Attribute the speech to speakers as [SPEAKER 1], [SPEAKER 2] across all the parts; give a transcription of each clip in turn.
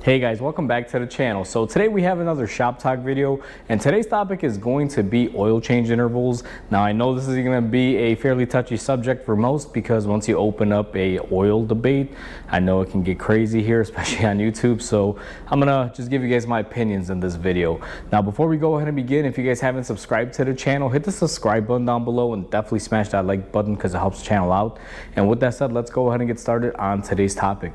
[SPEAKER 1] Hey guys, welcome back to the channel. So today we have another shop talk video, and today's topic is going to be oil change intervals. Now I know this is going to be a fairly touchy subject for most because once you open up a oil debate, I know it can get crazy here, especially on YouTube. So I'm gonna just give you guys my opinions in this video. Now before we go ahead and begin, if you guys haven't subscribed to the channel, hit the subscribe button down below and definitely smash that like button because it helps the channel out. And with that said, let's go ahead and get started on today's topic.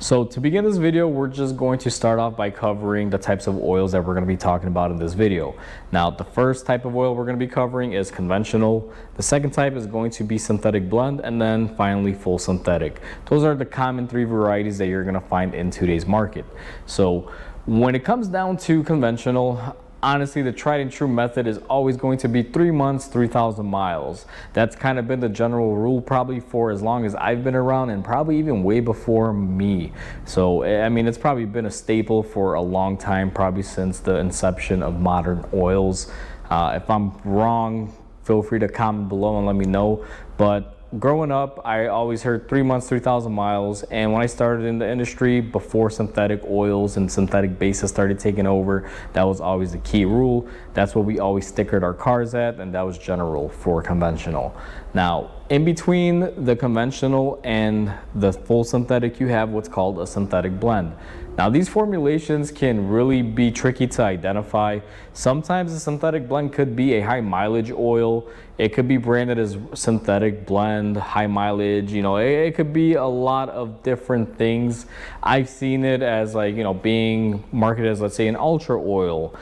[SPEAKER 1] So to begin this video, we're just going to start off by covering the types of oils that we're going to be talking about in this video. Now, the first type of oil we're going to be covering is conventional. The second type is going to be synthetic blend, and then finally full synthetic. Those are the common three varieties that you're going to find in today's market. So when it comes down to conventional, honestly, the tried and true method is always going to be 3 months, 3,000 miles. That's kind of been the general rule probably for as long as I've been around, and probably even way before me. So, I mean, it's probably been a staple for a long time, probably since the inception of modern oils. If I'm wrong, feel free to comment below and let me know. But growing up, I always heard 3 months, 3,000 miles. And when I started in the industry, before synthetic oils and synthetic bases started taking over, that was always the key rule. That's what we always stickered our cars at, and that was general for conventional. Now, in between the conventional and the full synthetic, you have what's called a synthetic blend. Now, these formulations can really be tricky to identify. Sometimes a synthetic blend could be a high mileage oil. It could be branded as synthetic blend, high mileage, you know, it could be a lot of different things. I've seen it as being marketed as, let's say, an ultra oil.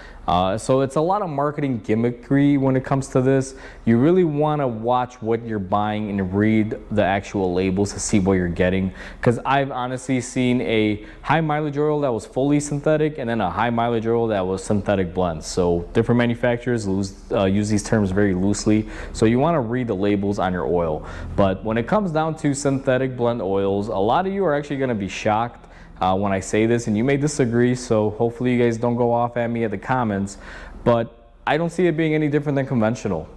[SPEAKER 1] So it's a lot of marketing gimmickry when it comes to this. You really want to watch what you're buying and read the actual labels to see what you're getting. Because I've honestly seen a high mileage oil that was fully synthetic and then a high mileage oil that was synthetic blend. So different manufacturers use these terms very loosely. So you want to read the labels on your oil. But when it comes down to synthetic blend oils, a lot of you are actually going to be shocked when I say this, and you may disagree, so hopefully you guys don't go off at me at the comments, but I don't see it being any different than conventional.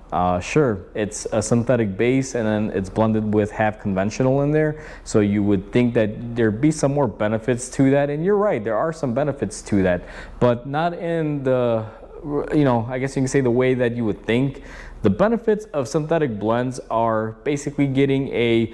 [SPEAKER 1] Sure, it's a synthetic base and then it's blended with half conventional in there, so you would think that there'd be some more benefits to that, and you're right, there are some benefits to that, but not in the, I guess you can say the way that you would think. The benefits of synthetic blends are basically getting a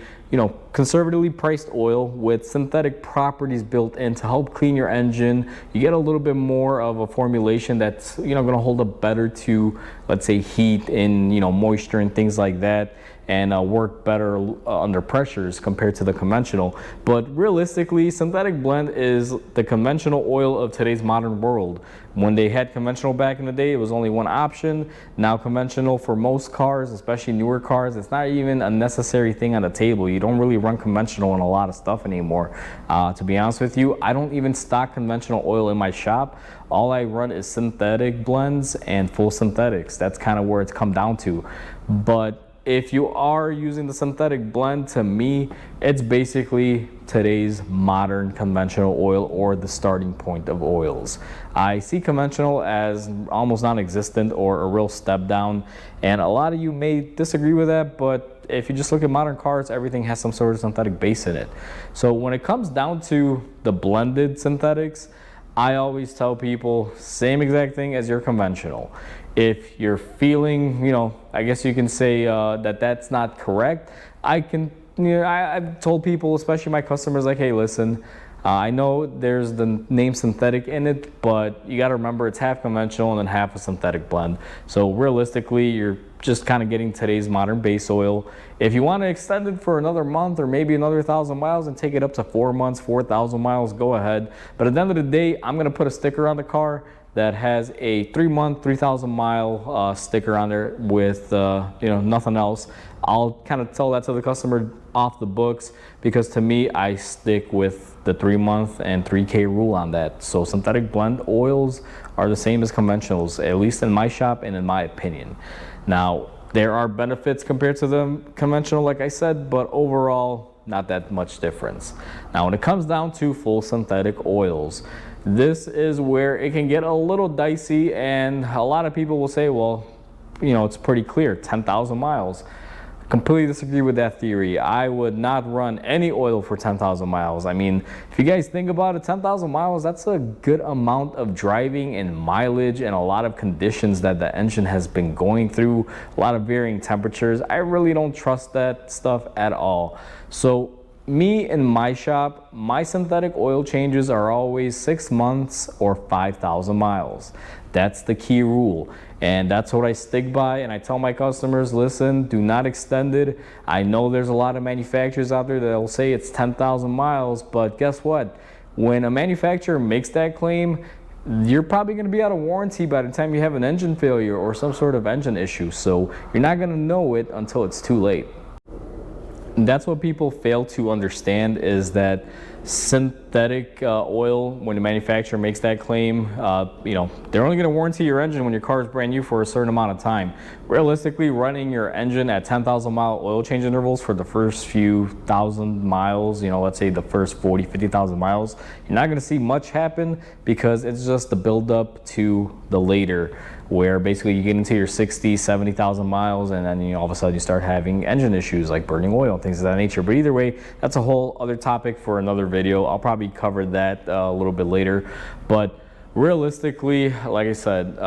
[SPEAKER 1] conservatively priced oil with synthetic properties built in to help clean your engine. You get a little bit more of a formulation that's going to hold up better to, let's say, heat and moisture and things like that, and work better under pressures compared to the conventional. But realistically, synthetic blend is the conventional oil of today's modern world. When they had conventional back in the day, it was only one option. Now conventional for most cars, especially newer cars, it's not even a necessary thing on the table. You don't really run conventional in a lot of stuff anymore. To be honest with you, I don't even stock conventional oil in my shop. All I run is synthetic blends and full synthetics. That's kind of where it's come down to. But if you are using the synthetic blend, to me, it's basically today's modern conventional oil, or the starting point of oils. I see conventional as almost non-existent or a real step down, and a lot of you may disagree with that, but if you just look at modern cars, everything has some sort of synthetic base in it. So when it comes down to the blended synthetics, I always tell people same exact thing as your conventional. If you're feeling, I guess you can say that that's not correct, I've told people, especially my customers, like, hey, listen, I know there's the name synthetic in it, but you got to remember it's half conventional and then half a synthetic blend. So realistically, you're just kind of getting today's modern base oil. If you want to extend it for another month or maybe another 1,000 miles and take it up to 4 months, 4,000 miles, go ahead. But at the end of the day, I'm going to put a sticker on the car that has a 3-month, 3,000 mile sticker on there with nothing else. I'll kind of tell that to the customer off the books, because to me, I stick with the 3-month and 3K rule on that. So synthetic blend oils are the same as conventionals, at least in my shop and in my opinion. Now, there are benefits compared to the conventional, like I said, but overall, not that much difference. Now, when it comes down to full synthetic oils, this is where it can get a little dicey, and a lot of people will say, well, it's pretty clear, 10,000 miles. Completely disagree with that theory. I would not run any oil for 10,000 miles. I mean, if you guys think about it, 10,000 miles, that's a good amount of driving and mileage and a lot of conditions that the engine has been going through, a lot of varying temperatures. I really don't trust that stuff at all. So me in my shop, my synthetic oil changes are always 6 months or 5,000 miles. That's the key rule. And that's what I stick by, and I tell my customers, listen, do not extend it. I know there's a lot of manufacturers out there that will say it's 10,000 miles, but guess what? When a manufacturer makes that claim, you're probably going to be out of warranty by the time you have an engine failure or some sort of engine issue. So you're not going to know it until it's too late. And that's what people fail to understand, is that synthetic oil, when the manufacturer makes that claim, they're only going to warranty your engine when your car is brand new for a certain amount of time. Realistically, running your engine at 10,000 mile oil change intervals for the first few thousand miles, let's say the first 40, 50,000 miles, you're not going to see much happen, because it's just the build up to the later, where basically you get into your 60, 70,000 miles, and then all of a sudden you start having engine issues like burning oil and things of that nature. But either way, that's a whole other topic for another video. I'll probably cover that a little bit later. But realistically, like I said,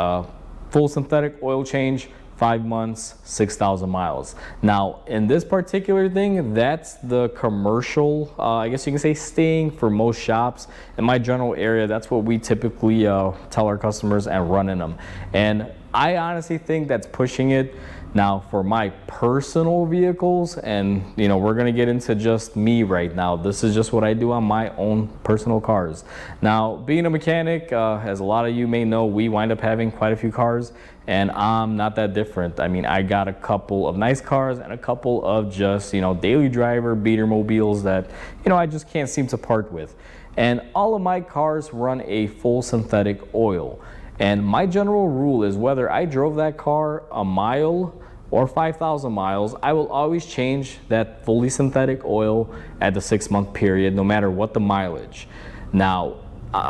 [SPEAKER 1] full synthetic oil change, 5 months, 6,000 miles. Now, in this particular thing, that's the commercial, I guess you can say, staying for most shops. In my general area, that's what we typically tell our customers and run in them. And I honestly think that's pushing it. Now, for my personal vehicles, and we're gonna get into just me right now. This is just what I do on my own personal cars. Now, being a mechanic, as a lot of you may know, we wind up having quite a few cars, and I'm not that different. I mean, I got a couple of nice cars and a couple of just, daily driver beater mobiles that, I just can't seem to part with. And all of my cars run a full synthetic oil. And my general rule is, whether I drove that car a mile or 5,000 miles, I will always change that fully synthetic oil at the 6 month period, no matter what the mileage. Now,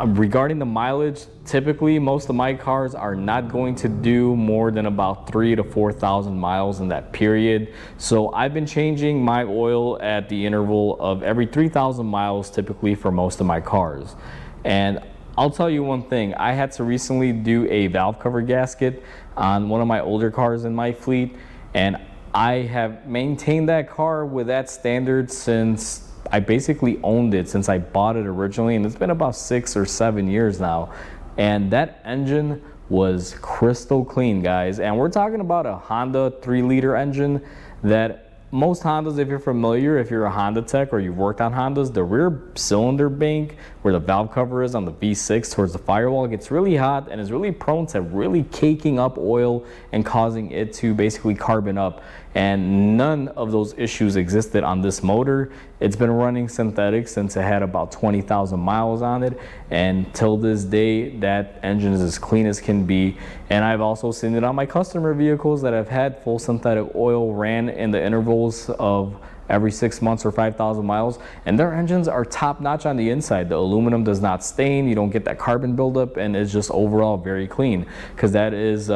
[SPEAKER 1] regarding the mileage, typically most of my cars are not going to do more than about 3,000 to 4,000 miles in that period. So I've been changing my oil at the interval of every 3,000 miles typically for most of my cars. And I'll tell you one thing, I had to recently do a valve cover gasket on one of my older cars in my fleet, and I have maintained that car with that standard since I basically owned it, since I bought it originally, and it's been about 6 or 7 years now. And that engine was crystal clean, guys. And we're talking about a Honda 3-liter engine that most Hondas, if you're familiar, if you're a Honda tech or you've worked on Hondas, the rear cylinder bank where the valve cover is on the V6 towards the firewall gets really hot and is really prone to really caking up oil and causing it to basically carbon up. And none of those issues existed on this motor. It's been running synthetic since it had about 20,000 miles on it, and till this day that engine is as clean as can be. And I've also seen it on my customer vehicles that have had full synthetic oil ran in the intervals of every 6 months or 5,000 miles, and their engines are top notch on the inside. The aluminum does not stain, you don't get that carbon buildup, and it's just overall very clean, because that is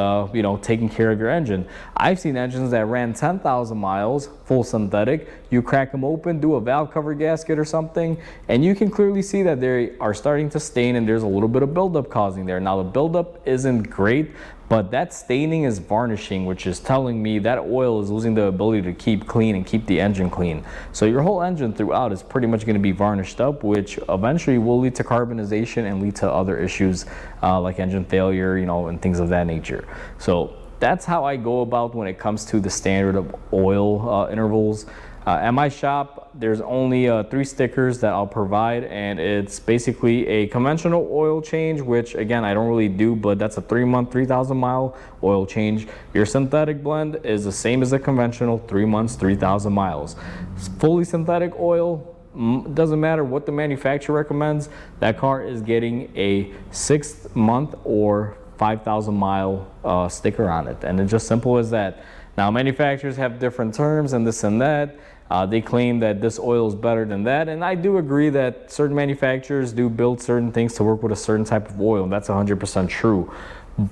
[SPEAKER 1] taking care of your engine. I've seen engines that ran 10,000 miles full synthetic. You crack them open, do a valve cover gasket or something, and you can clearly see that they are starting to stain, and there's a little bit of buildup causing there. Now, the buildup isn't great, but that staining is varnishing, which is telling me that oil is losing the ability to keep clean and keep the engine clean. So your whole engine throughout is pretty much going to be varnished up, which eventually will lead to carbonization and lead to other issues like engine failure, and things of that nature. So that's how I go about when it comes to the standard of oil intervals. At my shop, there's only 3 stickers that I'll provide, and it's basically a conventional oil change, which again, I don't really do, but that's a 3 month, 3,000 mile oil change. Your synthetic blend is the same as a conventional, 3 months, 3,000 miles. Fully synthetic oil, doesn't matter what the manufacturer recommends, that car is getting a 6 month or 5,000 mile sticker on it, and it's just simple as that. Now, manufacturers have different terms and this and that. They claim that this oil is better than that, and I do agree that certain manufacturers do build certain things to work with a certain type of oil, and that's 100% true.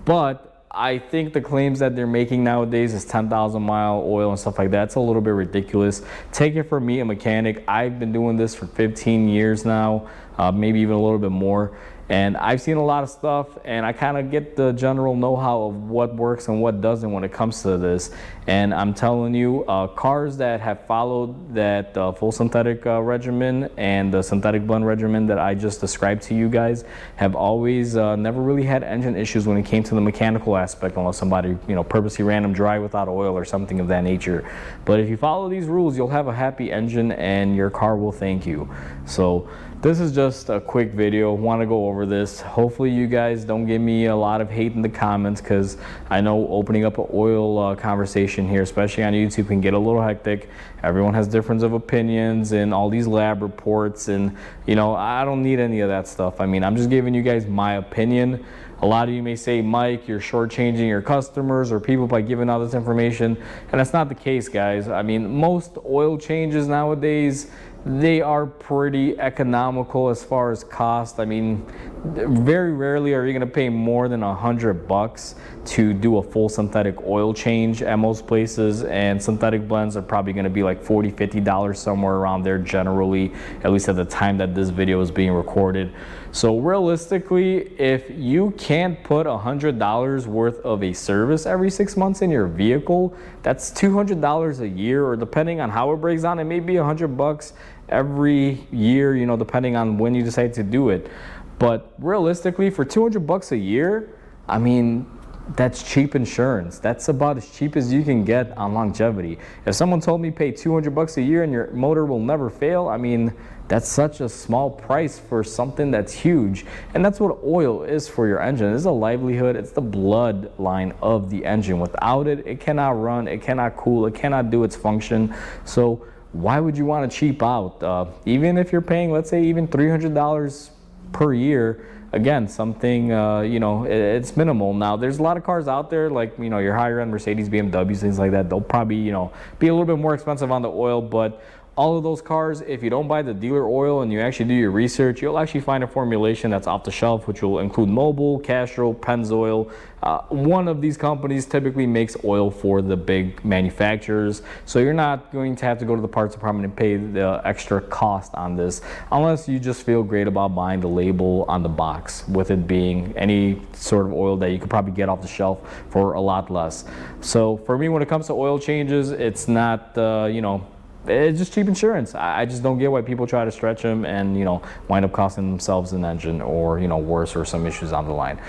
[SPEAKER 1] But I think the claims that they're making nowadays is 10,000 mile oil and stuff like that. It's a little bit ridiculous. Take it from me, a mechanic. I've been doing this for 15 years now, maybe even a little bit more. And I've seen a lot of stuff, and I kind of get the general know-how of what works and what doesn't when it comes to this. And I'm telling you, cars that have followed that full synthetic regimen and the synthetic blend regimen that I just described to you guys have always never really had engine issues when it came to the mechanical aspect, unless somebody, you know, purposely ran them dry without oil or something of that nature. But if you follow these rules, you'll have a happy engine and your car will thank you. So this is just a quick video. Want to go over this. Hopefully you guys don't give me a lot of hate in the comments, because I know opening up an oil conversation here, especially on YouTube, can get a little hectic. Everyone has difference of opinions and all these lab reports, and you know, I don't need any of that stuff. I mean, I'm just giving you guys my opinion. A lot of you may say, Mike, you're shortchanging your customers or people by giving out this information, and that's not the case, guys. I mean, most oil changes nowadays, they are pretty economical as far as cost. I mean, very rarely are you going to pay more than $100 to do a full synthetic oil change at most places, and synthetic blends are probably going to be like $40, $50 somewhere around there generally, at least at the time that this video is being recorded. So realistically, if you can't put $100 worth of a service every 6 months in your vehicle, that's $200 a year, or depending on how it breaks down, it may be $100 every year, you know, depending on when you decide to do it. But realistically, for $200 a year, I mean, that's cheap insurance. That's about as cheap as you can get on longevity. If someone told me pay $200 a year and your motor will never fail, I mean, that's such a small price for something that's huge. And that's what oil is for your engine. It's a livelihood. It's the bloodline of the engine. Without it, it cannot run, it cannot cool, it cannot do its function. So why would you want to cheap out? Even if you're paying, let's say, even $300 per year, again, something, you know, it's minimal. Now, there's a lot of cars out there, like, you know, your higher end Mercedes, BMWs, things like that. They'll probably, you know, be a little bit more expensive on the oil, but all of those cars, if you don't buy the dealer oil and you actually do your research, you'll actually find a formulation that's off the shelf, which will include Mobil, Castrol, Pennzoil. One of these companies typically makes oil for the big manufacturers, so you're not going to have to go to the parts department and pay the extra cost on this, unless you just feel great about buying the label on the box, with it being any sort of oil that you could probably get off the shelf for a lot less. So for me, when it comes to oil changes, it's not, you know, it's just cheap insurance. I just don't get why people try to stretch them and, you know, wind up costing themselves an engine, or, you know, worse, or some issues on the line.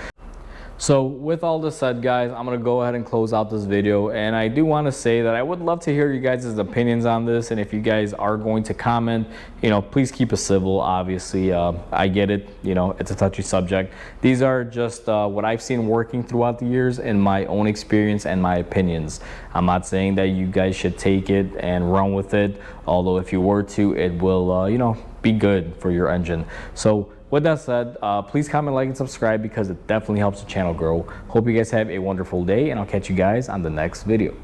[SPEAKER 1] So with all this said, guys, I'm going to go ahead and close out this video, and I do want to say that I would love to hear you guys' opinions on this, and if you guys are going to comment, you know, please keep it civil. Obviously, I get it, you know, it's a touchy subject. These are just what I've seen working throughout the years in my own experience and my opinions. I'm not saying that you guys should take it and run with it, although if you were to, it will, you know, be good for your engine. So with that said, please comment, like, and subscribe, because it definitely helps the channel grow. Hope you guys have a wonderful day, and I'll catch you guys on the next video.